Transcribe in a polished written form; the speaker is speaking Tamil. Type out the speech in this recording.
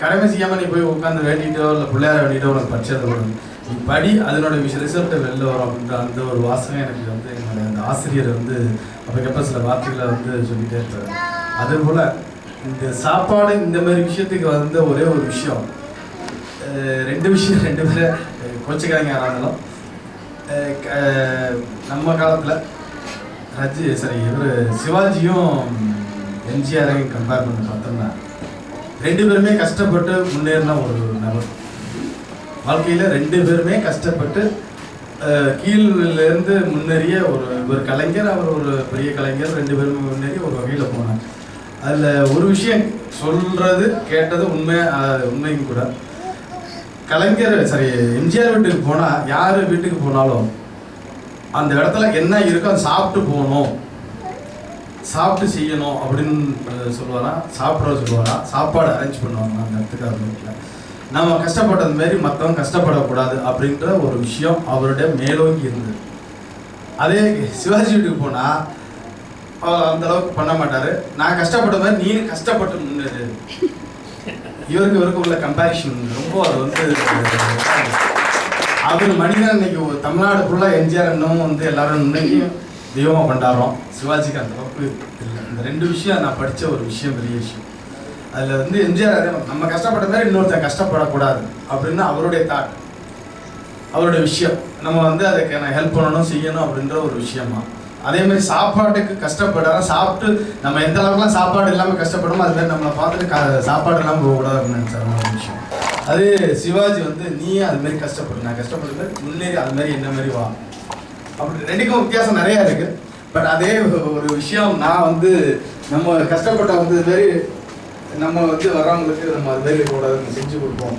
கடமை செய்யாமல் நீ போய் உட்காந்து வேண்டிட்டோ இல்லை பிள்ளையார வேண்டிட்டோ உனக்கு படிச்சது வரும், நீ படி அதனோட ரிசல்ட்டை வெளில வரும் அப்படின்ற அந்த ஒரு வாசகம் எனக்கு வந்து என்னோட அந்த ஆசிரியர் வந்து அப்பக்கப்போ சில வார்த்தைகளை வந்து சொல்லிகிட்டே இருப்பார். அதேபோல் இந்த சாப்பாடு இந்த மாதிரி விஷயத்துக்கு வந்த ஒரே ஒரு விஷயம், ரெண்டு பேரை கோச்சக்காரங்க யாராக இருந்தாலும் நம்ம காலத்தில் இவர் சிவாஜியும் எம்ஜிஆரையும் கம்பேர் பண்ணி பார்த்தோம்னா ரெண்டு பேருமே கஷ்டப்பட்டு முன்னேறின ஒரு நபர். வாழ்க்கையில் ரெண்டு பேருமே கஷ்டப்பட்டு கீழிலேருந்து முன்னேறிய ஒரு கலைஞர், அவர் ஒரு பெரிய கலைஞர், ரெண்டு பேருமே முன்னேறி ஒரு வகையில் போனாங்க. அதில் ஒரு விஷயம் சொல்கிறது கேட்டது உண்மையும் கூட. கலைஞர் எம்ஜிஆர் வீட்டுக்கு போனால் யார் வீட்டுக்கு போனாலும் அந்த இடத்துல என்ன இருக்கோ அதை சாப்பிட்டு போகணும், சாப்பிட்டு செய்யணும் அப்படின்னு சொல்லுவாரா, சாப்பிட்ற சாப்பாடு அரேஞ்ச் பண்ணுவாங்க அந்த இடத்துக்கு. அவர் வீட்டில் நம்ம கஷ்டப்பட்டது மாரி மற்றவங்க கஷ்டப்படக்கூடாது அப்படின்ற ஒரு விஷயம் அவருடைய மேலோங்கி இருந்தது. அதே சிவாஜி வீட்டுக்கு போனால் அவர் அந்த அளவுக்கு பண்ண மாட்டார். நான் கஷ்டப்பட்ட மாதிரி நீ கஷ்டப்பட்டு முன்னேறு. இவருக்கு உள்ள கம்பேரிஷன் ரொம்ப அது வந்து அவர் மனிதன் இன்னைக்கு தமிழ்நாடு ஃபுல்லாக எம்ஜிஆர் இன்னும் வந்து எல்லாரும் இன்னைக்கும் தெய்வமாக கொண்டாடுறோம். சிவாஜிக்கு அந்த அளவுக்கு இல்லை. இந்த ரெண்டு விஷயம் நான் படித்த ஒரு விஷயம், பெரிய விஷயம். அதில் வந்து எம்ஜிஆர் நம்ம கஷ்டப்பட்ட மாதிரி இன்னொருத்தன் கஷ்டப்படக்கூடாது அப்படின்னு அவருடைய தாட், அவருடைய விஷயம். நம்ம வந்து அதுக்கு நான் ஹெல்ப் பண்ணணும், செய்யணும் அப்படின்ற ஒரு விஷயமா. அதே மாதிரி சாப்பாட்டுக்கு கஷ்டப்படாத, சாப்பிட்டு நம்ம எந்த அளவுக்குலாம் சாப்பாடு இல்லாமல் கஷ்டப்படுமோ அது மாதிரி நம்மளை பார்த்துட்டு சாப்பாடு இல்லாமல் போகக்கூடாது அப்படின்னு நினச்சாரு ஒரு விஷயம். அது சிவாஜி வந்து நீயே அது மாதிரி கஷ்டப்படு, நான் கஷ்டப்பட்ட மாதிரி முன்னேறி அது மாதிரி என்ன மாதிரி வா அப்படி. ரெண்டுக்கும் வித்தியாசம் நிறையா இருக்குது. பட் அதே ஒரு விஷயம், நான் வந்து நம்ம கஷ்டப்பட்ட வந்து இது மாதிரி நம்ம வந்து வரவங்களுக்கு நம்ம அது மாதிரி கூட செஞ்சு கொடுப்போம்.